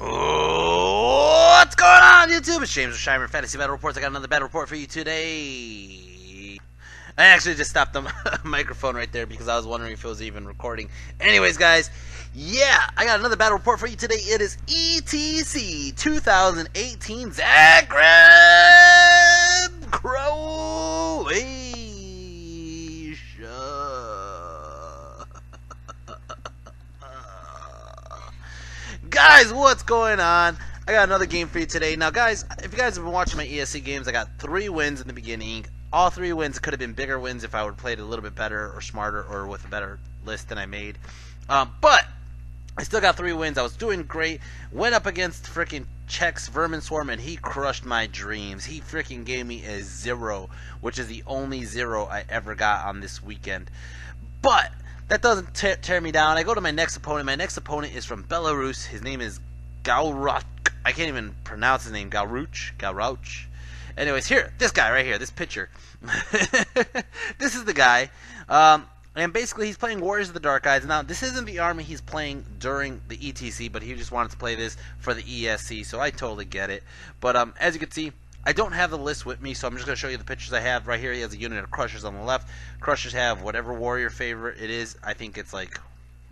What's going on, YouTube? It's James with Shimer Fantasy Battle Reports. I got another battle report for you today. I actually just stopped the microphone right there because I was wondering if it was even recording. Anyways, guys, yeah, I got another battle report for you today. It is ETC 2018 Zagreb, Croatia. Guys, what's going on? I got another game for you today. Now, guys, if you guys have been watching my ESC games, I got 3 wins in the beginning. All 3 wins could have been bigger wins if I would have played a little bit better or smarter or with a better list than I made. But I still got 3 wins. I was doing great. Went up against freaking Czech's Vermin Swarm, and he crushed my dreams. He freaking gave me a 0, which is the only 0 I ever got on this weekend. But that doesn't tear me down. I go to my next opponent. My next opponent is from Belarus. His name is Galruch. I can't even pronounce his name. Galruch. Anyways, here, this guy right here, this picture. This is the guy. And basically, he's playing Warriors of the Dark Eyes. Now, this isn't the army he's playing during the ETC, but he just wanted to play this for the ESC, so I totally get it. But as you can see, I don't have the list with me, so I'm just going to show you the pictures I have. Right here, he has a unit of Crushers on the left. Crushers have whatever warrior favorite it is. I think it's like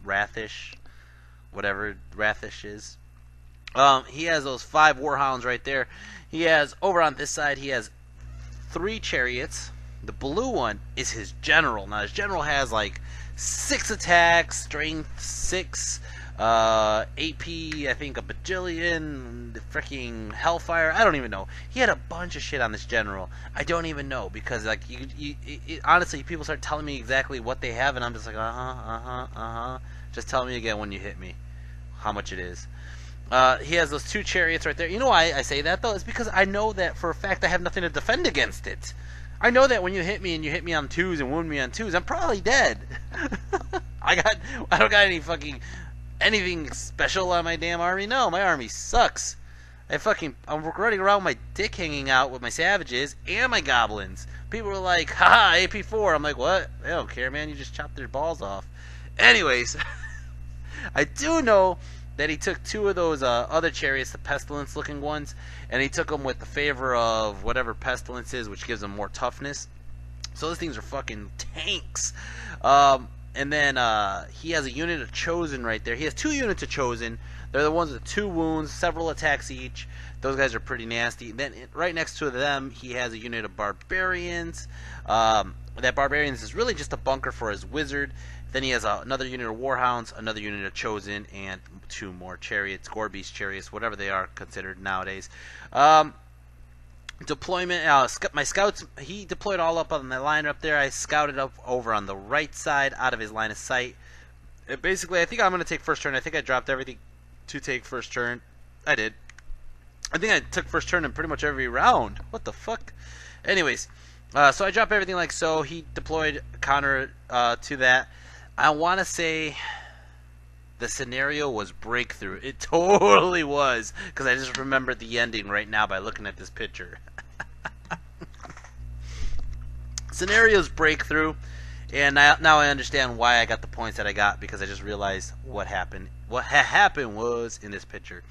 Rathish, whatever Rathish is. He has those 5 Warhounds right there. He has, over on this side, he has 3 Chariots. The blue one is his General. Now, his General has like 6 attacks, strength 6, AP, I think a bajillion, the freaking Hellfire, I don't even know. He had a bunch of shit on this General. I don't even know, because like honestly, people start telling me exactly what they have, and I'm just like, just tell me again when you hit me how much it is. He has those 2 Chariots right there. You know why I say that, though? It's because I know that for a fact I have nothing to defend against it. I know that when you hit me and you hit me on 2s and wound me on 2s, I'm probably dead. I don't got anything special on my damn army. No, my army sucks. I'm running around with my dick hanging out with my savages and my goblins. People were like, haha, AP4. I'm like, what? I don't care, man. You just chopped their balls off. Anyways, I do know that he took 2 of those other chariots, the pestilence looking ones, and he took them with the favor of whatever pestilence is, which gives them more toughness. So those things are fucking tanks. And then he has a unit of Chosen right there. He has 2 units of Chosen. They're the ones with 2 wounds, several attacks each. Those guys are pretty nasty. Then right next to them, he has a unit of Barbarians. That Barbarians is really just a bunker for his wizard. Then he has another unit of Warhounds, another unit of Chosen, and 2 more Chariots, Gorbeast Chariots, whatever they are considered nowadays. Deployment, my scouts, he deployed all up on the line up there. I scouted up over on the right side out of his line of sight. Basically, I think I'm going to take first turn. I think I dropped everything to take first turn. I did. I think I took first turn in pretty much every round. What the fuck? Anyways, so I dropped everything like so. He deployed counter to that. I want to say the scenario was breakthrough. It totally was, because I just remembered the ending right now by looking at this picture. Scenario's breakthrough, and now I understand why I got the points that I got, because I just realized what happened. What happened was in this picture.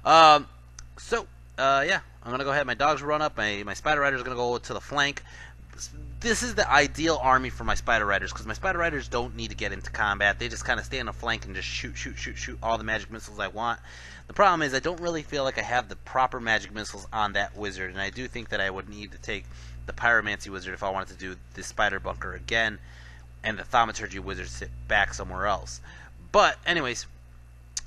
Yeah, I'm gonna go ahead. My dogs run up. My Spider Rider's gonna go to the flank. This is the ideal army for my Spider Riders, because my Spider Riders don't need to get into combat. They just kind of stay on the flank and just shoot all the magic missiles I want. The problem is I don't really feel like I have the proper magic missiles on that wizard, and I do think that I would need to take the Pyromancy wizard if I wanted to do the Spider Bunker again, and the Thaumaturgy wizard sit back somewhere else. But anyways,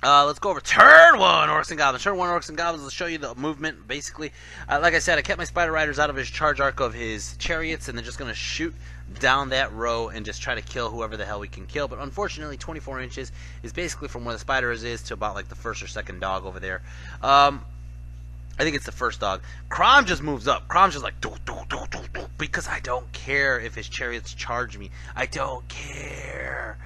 let's go over turn 1 Orcs and Goblins. Turn 1 Orcs and Goblins. Let's show you the movement. Basically, like I said, I kept my Spider Riders out of his charge arc of his Chariots, and they're just going to shoot down that row and just try to kill whoever the hell we can kill. But unfortunately, 24 inches is basically from where the Spiders is to about like the first or second dog over there. I think it's the first dog. Crom just moves up. Crom's just like, doo, doo, doo, doo, doo, because I don't care if his Chariots charge me. I don't care.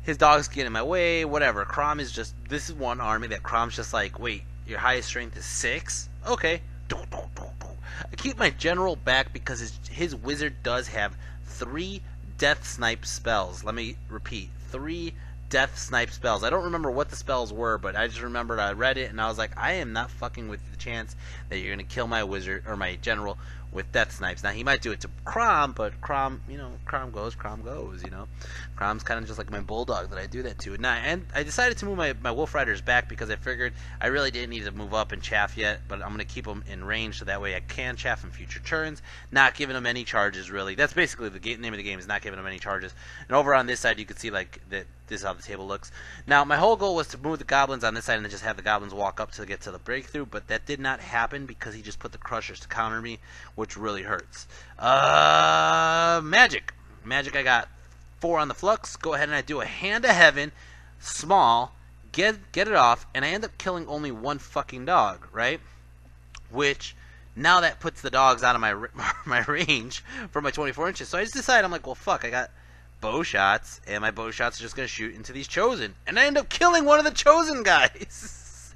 His dogs get in my way, whatever. Crom is just, this is one army that Crom's just like, wait, your highest strength is 6? Okay. I keep my General back because his wizard does have 3 death snipe spells. Let me repeat, 3 death snipe spells. I don't remember what the spells were, but I just remembered I read it and I was like, I am not fucking with the chance that you're gonna kill my wizard or my general with death snipes. Now he might do it to Crom, but Crom, you know, Crom goes, you know. Crom's kind of just like my bulldog that I do that to. And I decided to move my Wolf Riders back because I figured I really didn't need to move up and chaff yet, but I'm gonna keep them in range so that way I can chaff in future turns, not giving them any charges really. That's basically the name of the game, is not giving them any charges. And over on this side you can see like that. This is how the table looks. Now, my whole goal was to move the goblins on this side and then just have the goblins walk up to get to the breakthrough, but that did not happen because he just put the crushers to counter me, which really hurts. Magic. Magic, I got 4 on the flux. Go ahead and I do a Hand of Heaven, small, get it off, and I end up killing only 1 fucking dog, right? Which, now that puts the dogs out of my range for my 24 inches. So I just decided, I'm like, well, fuck, I got bow shots, and my bow shots are just going to shoot into these chosen. And I end up killing one of the chosen guys.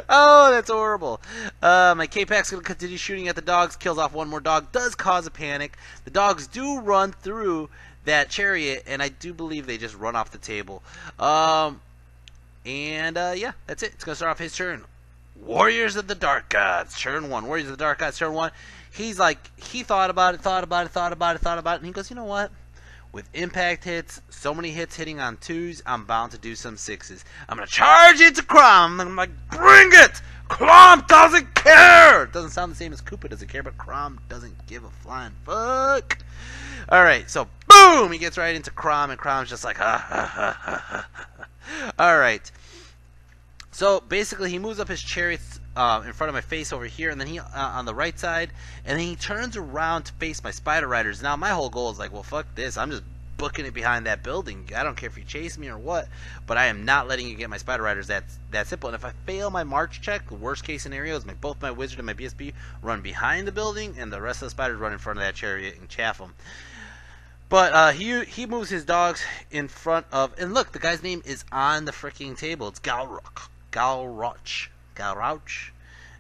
Oh, that's horrible. My K-Pack's going to continue shooting at the dogs, kills off 1 more dog, does cause a panic. The dogs do run through that chariot, and I do believe they just run off the table. Yeah, that's it. It's going to start off his turn. Warriors of the Dark Gods, turn 1. Warriors of the Dark Gods, turn 1. He's like, he thought about it, and he goes, you know what? With impact hits, so many hits hitting on 2s, I'm bound to do some 6s. I'm going to charge into Crom. I'm like, bring it! Crom doesn't care! It doesn't sound the same as Koopa doesn't care, but Crom doesn't give a flying fuck. Alright, so boom! He gets right into Crom, and Crom's just like, ha ha ha ha ha. Alright. So basically, he moves up his chariots in front of my face over here, and then he on the right side, and then he turns around to face my Spider Riders. Now my whole goal is like, well, fuck this. I'm just booking it behind that building. I don't care if you chase me or what, but I am not letting you get my Spider Riders. That simple. And if I fail my March check, the worst case scenario is both my Wizard and my BSB run behind the building, and the rest of the Spiders run in front of that chariot and chaff them. But he moves his dogs in front of, and look, the guy's name is on the freaking table. It's Galrouch.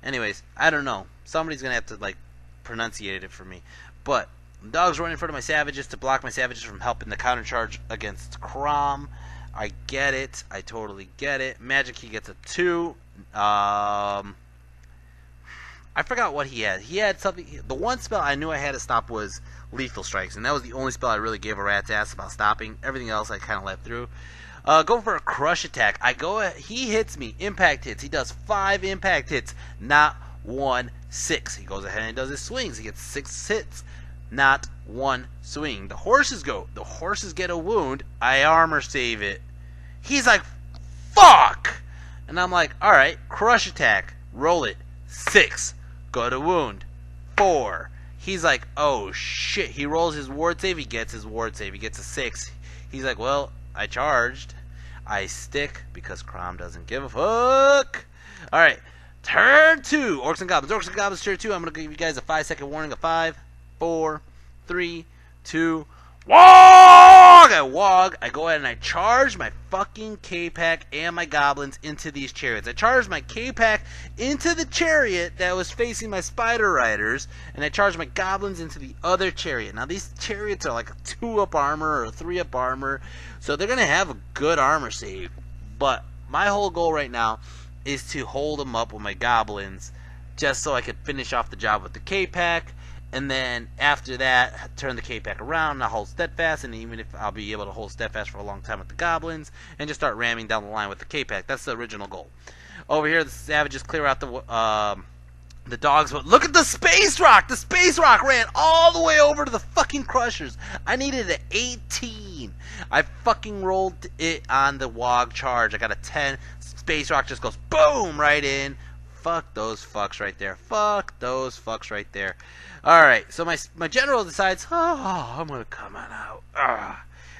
Anyways, I don't know. Somebody's gonna have to like pronunciate it for me. But the dogs run in front of my savages to block my savages from helping the counter charge against Crom. I get it. I totally get it. Magic, he gets a 2. I forgot what he had. He had something. The one spell I knew I had to stop was Lethal Strikes, and that was the only spell I really gave a rat's ass about stopping. Everything else I kind of let through. Go for a crush attack. He hits me. Impact hits. He does 5 impact hits. Not 1 6. He goes ahead and does his swings. He gets 6 hits. Not 1 swing. The horses go. The horses get a wound. I armor save it. He's like, fuck! And I'm like, alright, crush attack. Roll it. 6. Go to wound. 4. He's like, oh shit. He rolls his ward save. He gets his ward save. He gets a 6. He's like, well, I charged. I stick because Crom doesn't give a fuck. Alright. Turn 2. Orcs and Goblins. Orcs and Goblins, turn 2. I'm going to give you guys a 5-second warning. 5, 4, 3, 2, Wog! I go ahead and I charge my fucking K-Pack and my Goblins into these chariots. I charged my K-Pack into the chariot that was facing my Spider Riders, and I charged my Goblins into the other chariot. Now these chariots are like a 2-up armor or a 3-up armor, so they're going to have a good armor save. But my whole goal right now is to hold them up with my Goblins just so I could finish off the job with the K-Pack. And then after that, turn the K-Pack around, and I'll hold Steadfast, and even if I'll be able to hold Steadfast for a long time with the Goblins, and just start ramming down the line with the K-Pack. That's the original goal. Over here, the Savages clear out the dogs, but look at the Space Rock! The Space Rock ran all the way over to the fucking Crushers. I needed an 18. I fucking rolled it on the Wog charge. I got a 10. Space Rock just goes boom right in. Fuck those fucks right there. Fuck those fucks right there. Alright, so my general decides, oh, I'm going to come on out.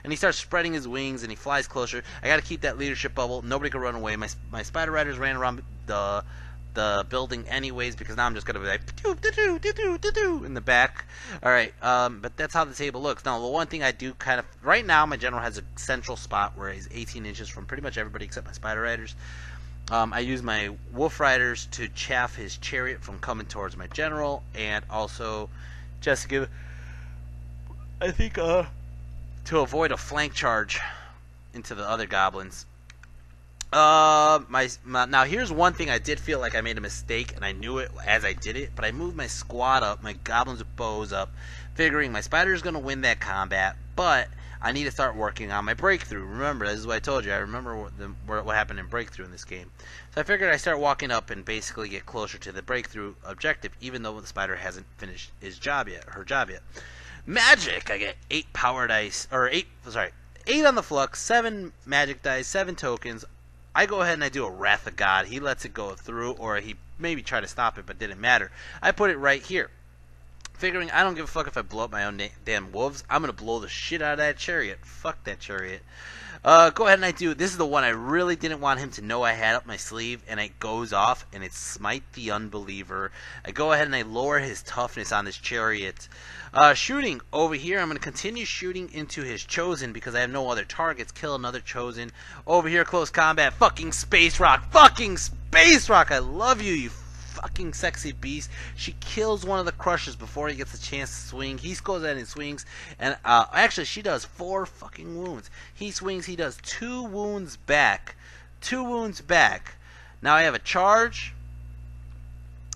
And he starts spreading his wings, and he flies closer. I got to keep that leadership bubble. Nobody can run away. My Spider Riders ran around the building anyways, because now I'm just going to be like, do in the back. Alright, but that's how the table looks. Now, the one thing I do kind of, right now, my general has a central spot where he's 18 inches from pretty much everybody except my Spider Riders. I use my Wolf Riders to chaff his chariot from coming towards my general, and also just to give, I think, to avoid a flank charge into the other goblins. Now here's one thing I did feel like I made a mistake, and I knew it as I did it, but I moved my squad up, my goblins with bows up, figuring my spider's gonna win that combat, but I need to start working on my breakthrough. Remember, this is what I told you. I remember what happened in breakthrough in this game. So I figured I start walking up and basically get closer to the breakthrough objective, even though the spider hasn't finished her job yet. Magic! I get 8 power dice, or 8 on the flux, 7 magic dice, 7 tokens. I go ahead and I do a Wrath of God. He lets it go through, or he maybe tried to stop it, but didn't matter. I put it right here. Figuring I don't give a fuck if I blow up my own damn wolves. I'm going to blow the shit out of that chariot. Fuck that chariot. Go ahead and I do. This is the one I really didn't want him to know I had up my sleeve, and it goes off, and it's Smite the Unbeliever. I go ahead and I lower his toughness on this chariot. Shooting over here, I'm going to continue shooting into his chosen because I have no other targets. Kill another chosen. Over here, close combat. Fucking Space Rock. Fucking Space Rock. I love you, you fucking sexy beast. She kills one of the crushers before he gets a chance to swing. He goes in and swings, and actually she does 4 fucking wounds. He swings, he does 2 wounds back. 2 wounds back. Now I have a charge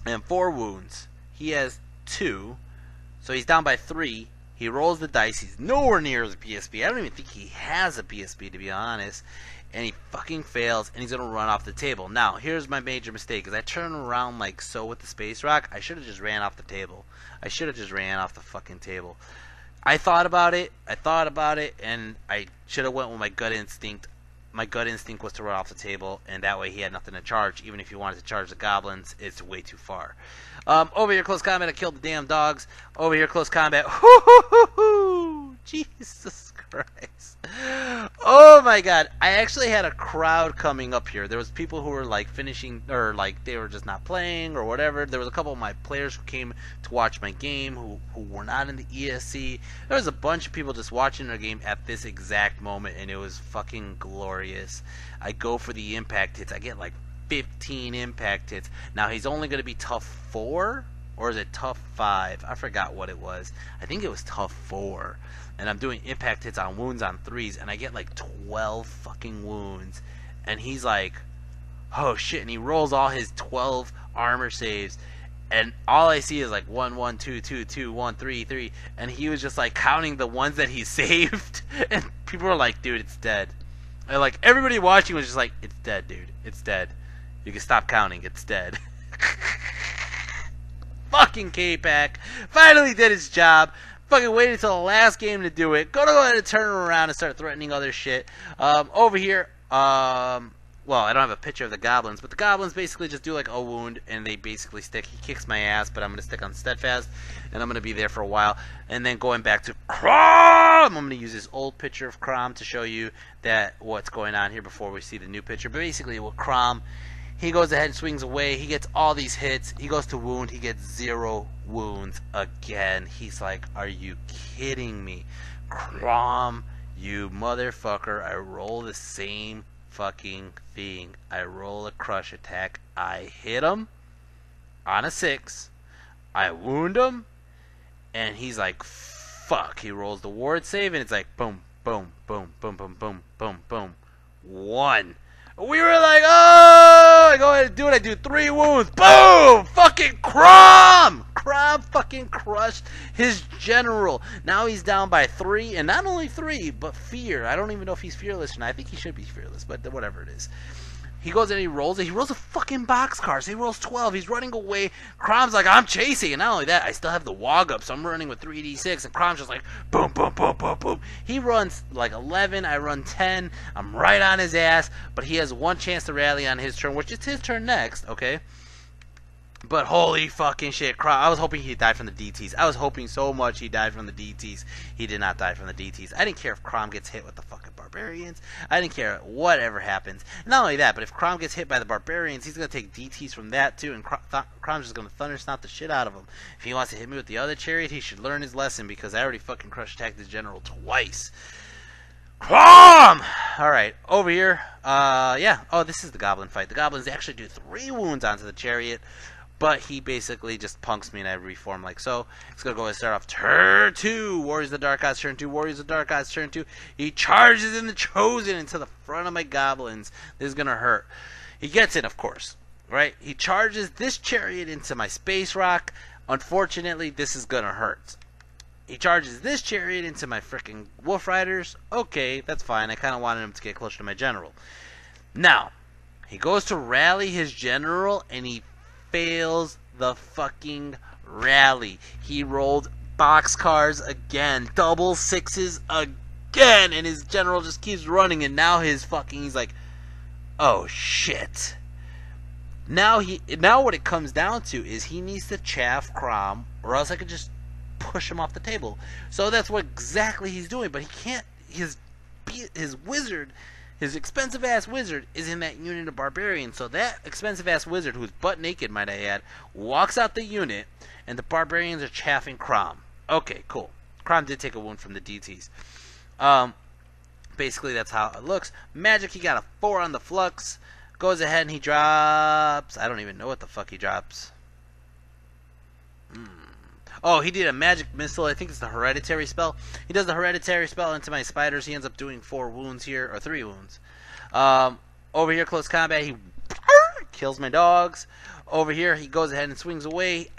and 4 wounds. He has 2, so he's down by 3. He rolls the dice. He's nowhere near the PSP. I don't even think he has a PSP, to be honest. And he fucking fails, and he's going to run off the table. Now, here's my major mistake, is I turn around like so with the Space Rock. I should have just ran off the table. I should have just ran off the fucking table. I thought about it, and I should have went with my gut instinct. My gut instinct was to run off the table, and that way he had nothing to charge. Even if he wanted to charge the goblins, it's way too far. Over here, close combat, I killed the damn dogs. Over here, close combat. Jesus Christ. Oh my god. I actually had a crowd coming up here. There was people who were like finishing, or like they were just not playing or whatever. There was a couple of my players who came to watch my game who were not in the ESC. There was a bunch of people just watching their game at this exact moment, and it was fucking glorious. I go for the impact hits. I get like 15 impact hits. Now he's only going to be tough 4, or is it tough 5? I forgot what it was. I think it was tough 4. And I'm doing impact hits on wounds on 3s, and I get like 12 fucking wounds. And he's like, oh shit, and he rolls all his 12 armor saves, and all I see is like 1 1 2 2 2 1 3 3, and he was just like counting the ones that he saved, and people were like, dude, it's dead. And like everybody watching was just like, it's dead, dude, it's dead. You can stop counting, it's dead. Fucking K-Pack finally did its job. Fucking waited until the last game to do it. Go ahead and turn around and start threatening other shit. Over here, well, I don't have a picture of the goblins, but the goblins basically just do like a wound, and they basically stick. He kicks my ass, but I'm going to stick on Steadfast, and I'm going to be there for a while. And then going back to Crom, I'm going to use this old picture of Crom to show you that what's going on here before we see the new picture. But basically, with Crom, he goes ahead and swings away. He gets all these hits. He goes to wound. He gets 0 wounds again. He's like, are you kidding me? Crom, you motherfucker. I roll the same fucking thing. I roll a crush attack. I hit him on a 6. I wound him. And he's like, fuck. He rolls the ward save, and it's like, boom, boom, boom, boom, boom, boom, boom, boom. 1. We were like, oh, I go ahead and do it. I do 3 wounds. Boom! Fucking Crom! Crom fucking crushed his general. Now he's down by 3, and not only 3, but fear. I don't even know if he's fearless or not. I think he should be fearless, but whatever it is. He goes and he rolls it. He rolls a fucking boxcar. So he rolls 12. He's running away. Crom's like, I'm chasing. And not only that, I still have the Wog up. So I'm running with 3d6. And Crom's just like, boom, boom, boom, boom, boom. He runs like 11. I run 10. I'm right on his ass. But he has 1 chance to rally on his turn, which is his turn next, okay? But holy fucking shit, Crom. I was hoping he died from the DTs. I was hoping so much he died from the DTs. He did not die from the DTs. I didn't care if Crom gets hit with the fucking barbarians. I didn't care whatever happens. Not only that, but if Crom gets hit by the barbarians, he's going to take DTs from that too, and Crom's just going to thunder stomp the shit out of him. If he wants to hit me with the other chariot, he should learn his lesson, because I already fucking crush attacked his general twice. Crom! Alright, over here, yeah. Oh, this is the goblin fight. The goblins actually do 3 wounds onto the chariot. But he basically just punks me and I reform like so. It's going to go and start off turn 2. Warriors of the Dark Gods, turn 2. Warriors of the Dark Gods, turn 2. He charges in the Chosen into the front of my goblins. This is going to hurt. He gets it, of course. Right? He charges this chariot into my Space Rock. Unfortunately, this is going to hurt. He charges this chariot into my freaking Wolf Riders. Okay, that's fine. I kind of wanted him to get closer to my general. Now, he goes to rally his general, and he fails the fucking rally. He rolled boxcars again. Double sixes again. And his general just keeps running, and now he's like, oh, shit. Now what it comes down to is he needs to chaff Crom, or else I could just push him off the table. So that's what exactly he's doing, but he can't. His wizard, his expensive ass wizard, is in that unit of barbarians. So that expensive ass wizard, who's butt naked, might I add, walks out the unit, and the barbarians are chaffing Crom. Okay, cool. Crom did take a wound from the DTs. Basically that's how it looks. Magic, he got a 4 on the flux. Goes ahead and he drops. I don't even know what the fuck he drops. Oh, he did a magic missile. I think it's the hereditary spell. He does the hereditary spell into my spiders. He ends up doing 4 wounds here, or 3 wounds. Over here, close combat, he kills my dogs. Over here, he goes ahead and swings away.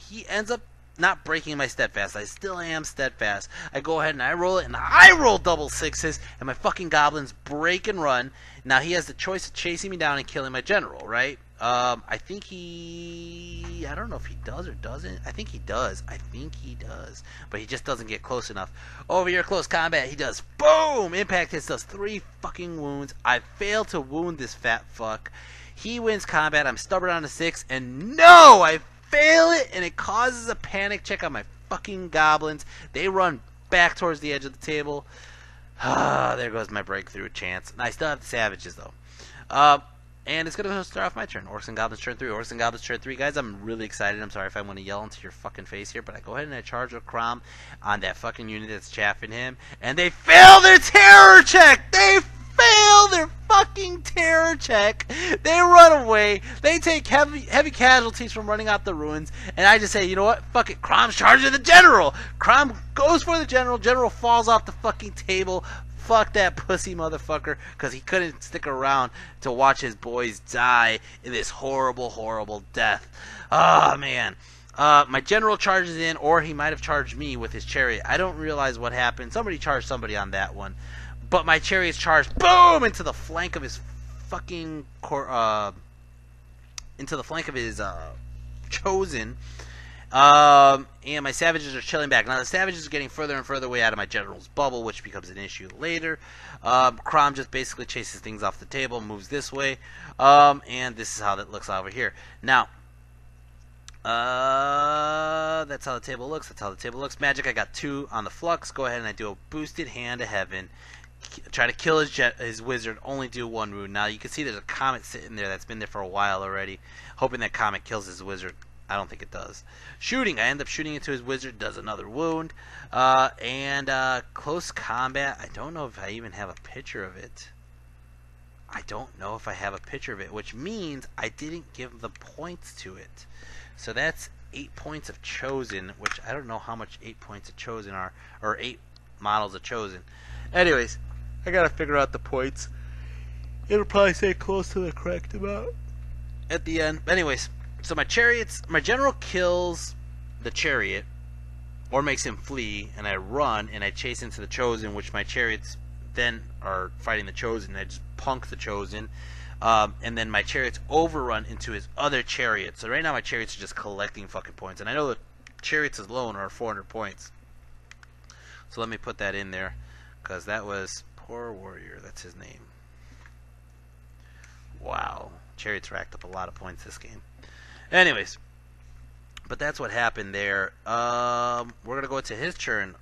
He ends up not breaking my steadfast. I still am steadfast. I go ahead and I roll it, and I roll double sixes, and my fucking goblins break and run. Now he has the choice of chasing me down and killing my general, right? I think I don't know if he does or doesn't. I think he does. But he just doesn't get close enough. Over here, close combat, he does boom! Impact hits, does 3 fucking wounds. I fail to wound this fat fuck. He wins combat. I'm stubborn on a 6, and no! I fail it, and it causes a panic check on my fucking goblins. They run back towards the edge of the table. There goes my breakthrough chance. And I still have the savages, though. And it's going to start off my turn. Orcs and Goblins turn 3. Orcs and Goblins turn 3. Guys, I'm really excited. I'm sorry if I want to yell into your fucking face here, but I go ahead and I charge with Crom on that fucking unit that's chaffing him. And they fail their terror check! They fail their fucking terror check! They run away. They take heavy casualties from running out the ruins. And I just say, you know what? Fuck it. Crom's charging the general! Crom goes for the general. General falls off the fucking table. Fuck that pussy motherfucker, because he couldn't stick around to watch his boys die in this horrible, horrible death. Oh, man. My general charges in, or he might have charged me with his chariot. I don't realize what happened. Somebody charged somebody on that one. But my chariot's charged, boom, into the flank of his fucking, into the flank of his, chosen. And my savages are chilling back. Now the savages are getting further and further away out of my general's bubble, which becomes an issue later. Crom just basically chases things off the table, moves this way, and this is how that looks over here. Now, that's how the table looks. Magic, I got 2 on the flux. Go ahead and I do a boosted hand to heaven. Try to kill his wizard, only do 1 wound. Now you can see there's a comet sitting there that's been there for a while already, hoping that comet kills his wizard. I don't think it does. Shooting. I end up shooting into his wizard. Does another wound. And close combat. I don't know if I even have a picture of it. Which means I didn't give the points to it. So that's 8 points of chosen, which I don't know how much 8 points of chosen are, or 8 models of chosen. Anyways, I gotta figure out the points. It'll probably say close to the correct amount at the end. Anyways. So my general kills the chariot, or makes him flee, and I run, and I chase into the chosen, which my chariots then are fighting the chosen, and I just punk the chosen, and then my chariots overrun into his other chariot. So right now my chariots are just collecting fucking points, and I know the chariots alone are 400 points. So let me put that in there, because that was Poor Warrior, that's his name. Wow, chariots racked up a lot of points this game. Anyways, but that's what happened there. We're going to go to his turn.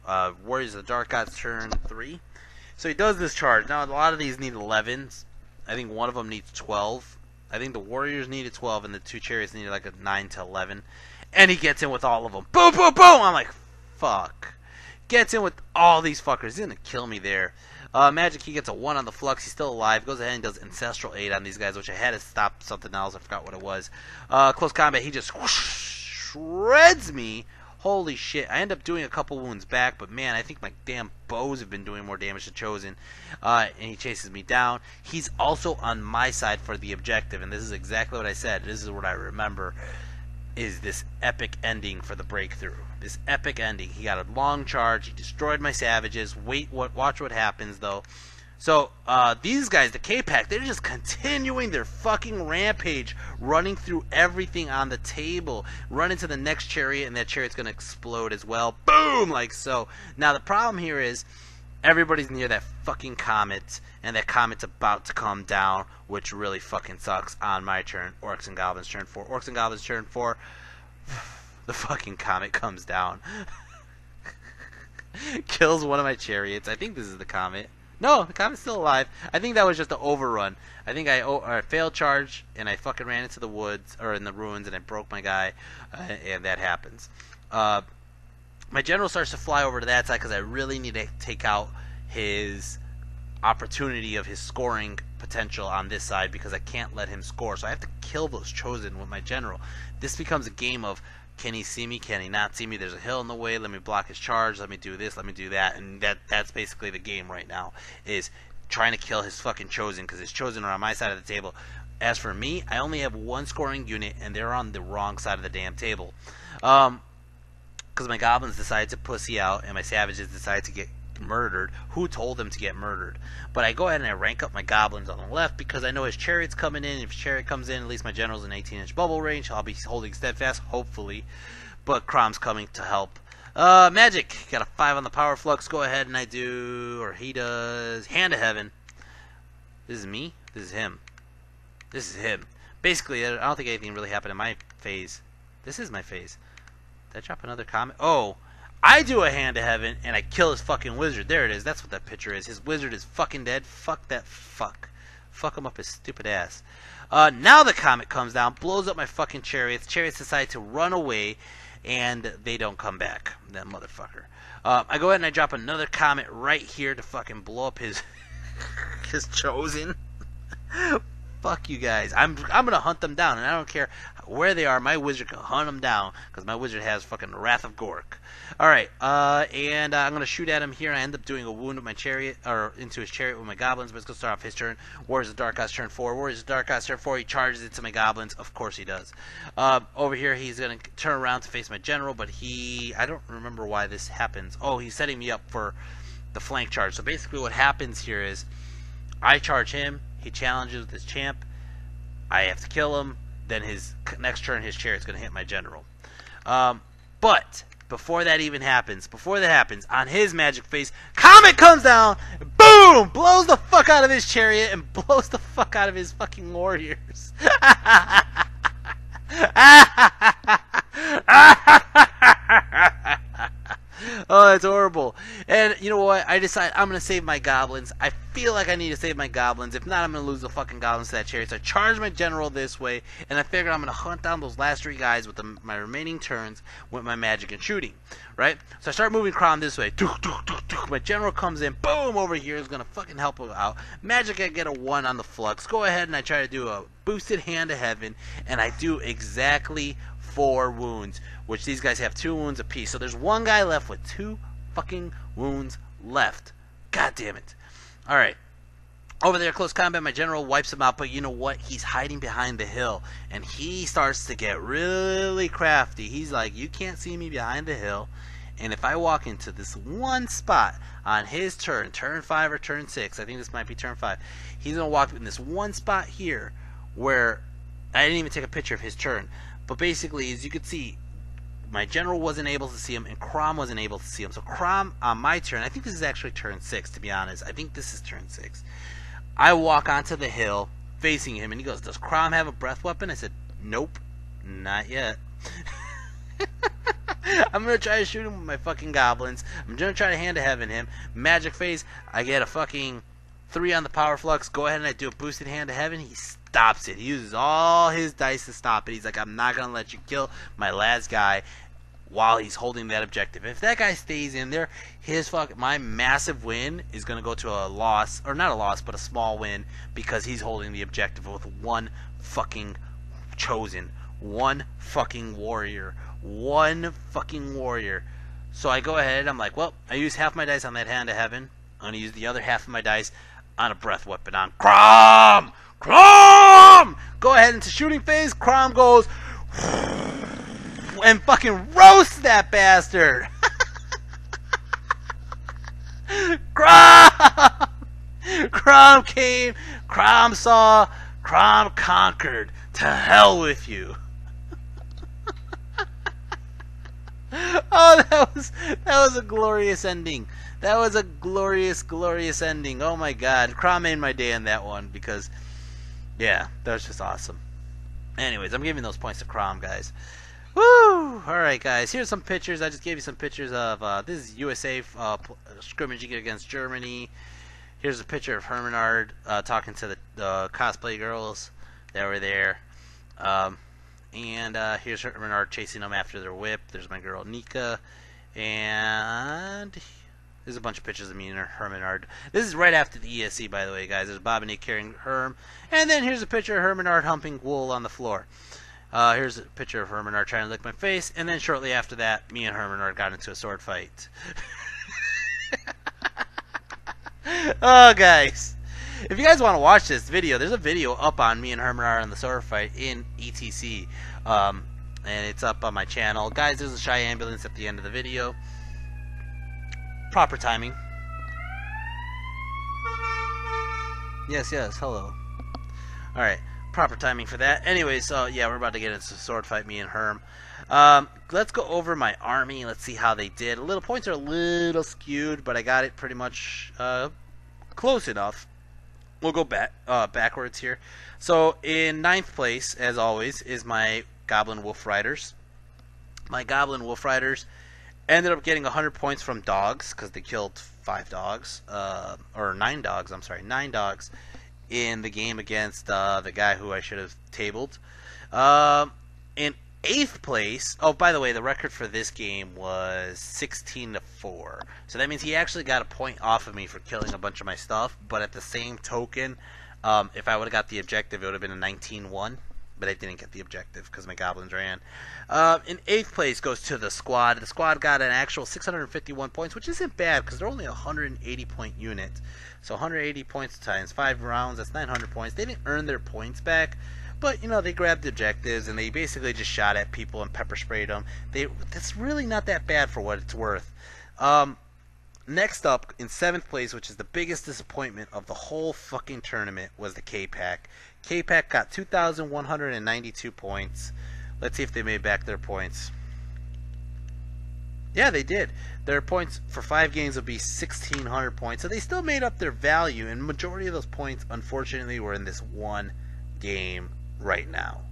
Warriors of the Dark Gods turn 3. So he does this charge. Now, a lot of these need 11s. I think one of them needs 12. I think the Warriors needed 12, and the 2 chariots needed like a 9 to 11. And he gets in with all of them. Boom, boom, boom! I'm like, fuck. Gets in with all these fuckers. He's going to kill me there. Magic, he gets a 1 on the flux. He's still alive. Goes ahead and does Ancestral 8 on these guys, which I had to stop something else. I forgot what it was. Close combat, he just whoosh, shreds me. Holy shit. I end up doing a couple wounds back, but man, I think my damn bows have been doing more damage to Chosen. And he chases me down. He's also on my side for the objective, and this is exactly what I said. This is what I remember, is this epic ending for the breakthrough. This epic ending. He got a long charge. He destroyed my savages. Watch what happens, though. So, these guys, the K-Pack, they're just continuing their fucking rampage, running through everything on the table. Run into the next chariot, and that chariot's going to explode as well. Boom! Like so. Now, the problem here is, everybody's near that fucking comet, and that comet's about to come down, which really fucking sucks on my turn. Orcs and Goblins turn 4. Orcs and Goblins turn 4. The fucking comet comes down. Kills one of my chariots. I think this is the comet. No, the comet's still alive. I think that was just an overrun. I think I failed charge, and I fucking ran into the woods, or in the ruins, and I broke my guy, and that happens. My general starts to fly over to that side because I really need to take out his opportunity of his scoring potential on this side, because I can't let him score. So I have to kill those Chosen with my general. This becomes a game of, can he see me? Can he not see me? There's a hill in the way. Let me block his charge. Let me do this. Let me do that. And that's basically the game right now, is trying to kill his fucking Chosen, because his Chosen are on my side of the table. As for me, I only have one scoring unit, and they're on the wrong side of the damn table. Because my Goblins decide to pussy out, and my Savages decide to get murdered. Who told them to get murdered? But I go ahead and I rank up my Goblins on the left, because I know his Chariot's coming in. If his Chariot comes in, at least my General's in 18-inch bubble range. I'll be holding steadfast, hopefully. But Crom's coming to help. Magic, got a 5 on the power flux. Go ahead and I do, or he does, Hand of Heaven. This is me. This is him. This is him. Basically, I don't think anything really happened in my phase. This is my phase. Did I drop another comment? Oh, I do a Hand of Heaven, and I kill his fucking wizard. There it is. That's what that picture is. His wizard is fucking dead. Fuck that fuck. Fuck him up his stupid ass. Now the comet comes down, blows up my fucking chariots. Chariots decide to run away, and they don't come back. That motherfucker. I go ahead and I drop another comet right here to fucking blow up his his Chosen. Fuck you guys. I'm gonna hunt them down, and I don't care where they are. My wizard can hunt them down, because my wizard has fucking Wrath of Gork. Alright, and I'm gonna shoot at him here. I end up doing a wound with my chariot, or into his chariot with my Goblins, but it's gonna start off his turn. Warriors of Dark Gods turn 4. Warriors of Dark Gods turn 4. He charges it to my Goblins. Of course he does. Over here, he's gonna turn around to face my general, but I don't remember why this happens. Oh, he's setting me up for the flank charge. So basically what happens here is, I charge him, he challenges with his champ, I have to kill him, then his next turn his chariot's going to hit my general. But before that happens, on his magic phase, comet comes down, boom, blows the fuck out of his chariot and blows the fuck out of his fucking warriors. Oh, that's horrible. And you know what? I decide I'm going to save my Goblins. I feel like I need to save my Goblins. If not, I'm going to lose the fucking Goblins to that chariot. So I charge my general this way, and I figure I'm going to hunt down those last 3 guys with my remaining turns with my magic and shooting. Right? So I start moving Crom this way. My general comes in. Boom! Over here is going to fucking help him out. Magic, I get a 1 on the flux. Go ahead and I try to do a boosted Hand of Heaven, and I do exactly 4 wounds, which these guys have 2 wounds apiece. So there's one guy left with 2 fucking wounds left. God damn it. Alright. Over there, close combat, my general wipes him out, but you know what? He's hiding behind the hill, and he starts to get really crafty. He's like, you can't see me behind the hill, and if I walk into this one spot on his turn 5 or turn 6, I think this might be turn 5, he's going to walk in this one spot here where I didn't even take a picture of his turn. But basically, as you can see, my general wasn't able to see him, and Crom wasn't able to see him. So Crom, on my turn, I think this is actually turn 6, to be honest. I think this is turn 6. I walk onto the hill, facing him, and he goes, does Crom have a breath weapon? I said, nope, not yet. I'm going to try to shoot him with my fucking Goblins. I'm going to try to Hand of Heaven him. Magic phase, I get a fucking 3 on the power flux. Go ahead and I do a boosted Hand of Heaven. He stops it. He uses all his dice to stop it. He's like, I'm not going to let you kill my last guy. while he's holding that objective. If that guy stays in there, my massive win is going to go to a loss, or not a loss, but a small win, because he's holding the objective with one fucking chosen, one fucking warrior. So I go ahead, I'm like, well, I use half my dice on that hand of heaven. I'm going to use the other half of my dice on a breath weapon on Crom! Crom! Go ahead into shooting phase. Crom goes and fucking roasts that bastard. Crom! Crom came, Crom saw, Crom conquered. To hell with you. Oh, that was a glorious ending. That was a glorious, glorious ending. Oh my god. Crom made my day on that one because, yeah, that was just awesome. Anyways, I'm giving those points to Crom, guys. Woo! Alright, guys. Here's some pictures. I just gave you some pictures of, this is USA scrimmaging against Germany. Here's a picture of Hermanard talking to the cosplay girls that were there. And here's Hermanard chasing them after their whip. There's my girl Nika. And there's a bunch of pictures of me and Hermanard. This is right after the ESC, by the way, guys. There's Bob and Nick carrying Herm. And then here's a picture of Hermanard humping wool on the floor. Here's a picture of Hermanard trying to lick my face. And then shortly after that, me and Hermanard got into a sword fight. Oh, guys. If you guys want to watch this video, there's a video up on me and Hermanard on the sword fight in ETC. And it's up on my channel. Guys, there's a shy ambulance at the end of the video. Proper timing. Yes, hello. Alright, proper timing for that. Anyways, so yeah, we're about to get into a sword fight, me and Herm. Let's go over my army. Let's see how they did. Points are a little skewed, but I got it pretty much close enough. We'll go backwards here. So in 9th place, as always, is my Goblin Wolf Riders. My Goblin Wolf Riders ended up getting 100 points from dogs because they killed 5 dogs, or 9 dogs. I'm sorry, 9 dogs in the game against the guy who I should have tabled. In 8th place, oh, by the way, the record for this game was 16-4. So that means he actually got a point off of me for killing a bunch of my stuff. But at the same token, if I would have got the objective, it would have been a 19-1. But I didn't get the objective because my goblins ran. In 8th place goes to the squad. The squad got an actual 651 points, which isn't bad because they're only a 180 point unit. So 180 points times 5 rounds, that's 900 points. They didn't earn their points back. But, you know, they grabbed the objectives and they basically just shot at people and pepper sprayed them. That's really not that bad for what it's worth. Next up, in 7th place, which is the biggest disappointment of the whole fucking tournament, was the K-Pack. K-Pack got 2,192 points. Let's see if they made back their points. Yeah, they did. Their points for 5 games would be 1,600 points. So they still made up their value, and majority of those points, unfortunately, were in this one game right now.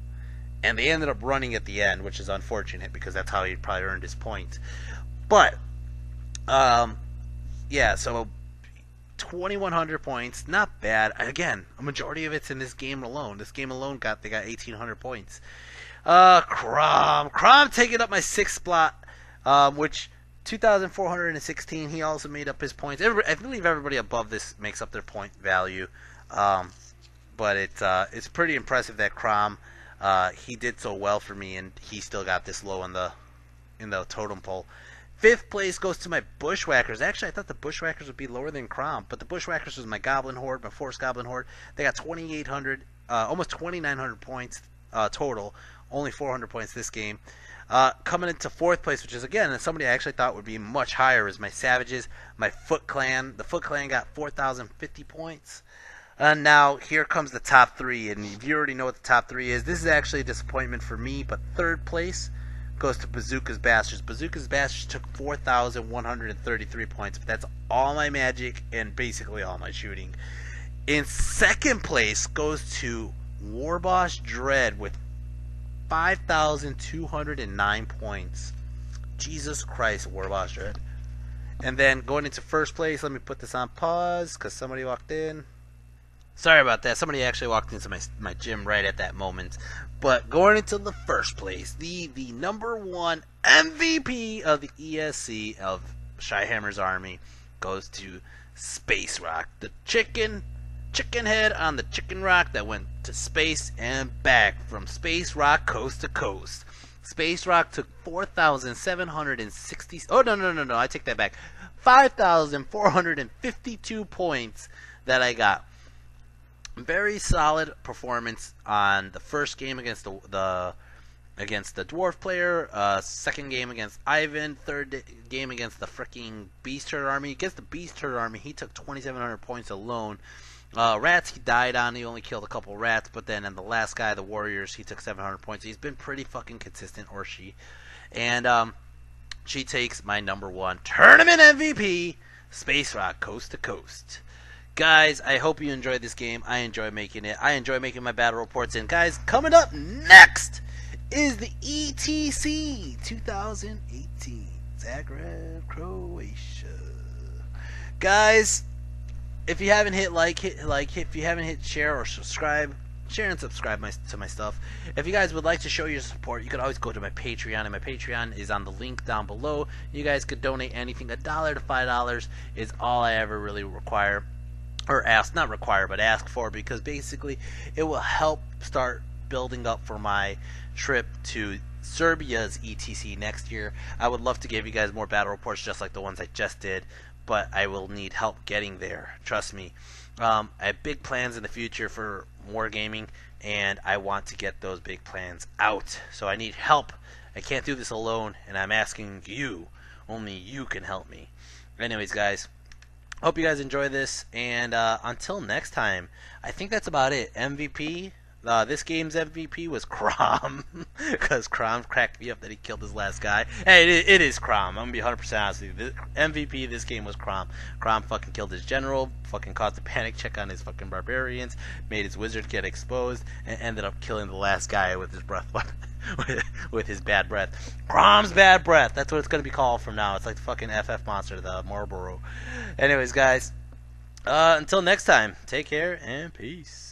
And they ended up running at the end, which is unfortunate because that's how he probably earned his points. But yeah, so 2,100 points, not bad. Again, a majority of it's in this game alone. This game alone they got 1,800 points. Crom taking up my 6th spot, which 2,416. He also made up his points. I believe everybody above this makes up their point value. But it's pretty impressive that Crom he did so well for me, and he still got this low in the totem pole. 5th place goes to my Bushwhackers. Actually, I thought the Bushwhackers would be lower than Crom, but the Bushwhackers was my Goblin Horde, my Force Goblin Horde. They got 2,800, almost 2,900 points total. Only 400 points this game. Coming into 4th place, which is again somebody I actually thought would be much higher, is my Savages, my Foot Clan. The Foot Clan got 4,050 points. And now here comes the top 3, and if you already know what the top 3 is, this is actually a disappointment for me. But 3rd place goes to Bazooka's Bastards. Bazooka's Bastards took 4,133 points, but that's all my magic and basically all my shooting. In 2nd place goes to Warboss Dread with 5,209 points. Jesus Christ, Warboss Dread. And then going into 1st place, let me put this on pause because somebody walked in. Sorry about that. Somebody actually walked into my gym right at that moment. But going into the first place, the number one MVP of the ESC of Shyhammer's army goes to Space Rock, the chicken head on the chicken rock that went to space and back from Space Rock coast to coast. Space Rock took 4,760. Oh no! I take that back. 5,452 points that I got. Very solid performance on the first game against the dwarf player, second game against Ivan, third game against the freaking Beast Turd army. Against the Beast Turd army, he took 2,700 points alone. Rats he died on. He only killed a couple rats, but then in the last guy, the Warriors, he took 700 points. He's been pretty fucking consistent, or she. And she takes my number one tournament MVP, Space Rock Coast to Coast. Guys, I hope you enjoyed this game. I enjoy making it. I enjoy making my battle reports. And guys, coming up next is the ETC 2018 Zagreb, Croatia. Guys, if you haven't hit if you haven't hit share or subscribe, share and subscribe to my stuff. If you guys would like to show your support, you can always go to my Patreon, and my Patreon is on the link down below. You guys could donate anything. $1 to $5 is all I ever really require. Or not require, but ask for, because basically it will help start building up for my trip to Serbia's ETC next year. I would love to give you guys more battle reports just like the ones I just did, but I will need help getting there. Trust me. I have big plans in the future for wargaming, and I want to get those big plans out. So I need help. I can't do this alone, and I'm asking you. Only you can help me. Anyways, guys. Hope you guys enjoy this, and until next time, I think that's about it. MVP, this game's MVP was Crom, because Crom cracked me up that he killed his last guy. Hey, it is Crom. I'm gonna be 100% honest with you. The MVP this game was Crom. Crom fucking killed his general, fucking caused a panic check on his fucking barbarians, made his wizard get exposed, and ended up killing the last guy with his breath weapon. with his bad breath. Crom's bad breath. That's what it's going to be called from now. It's like the fucking FF monster, the Marlboro. Anyways, guys, until next time, take care and peace.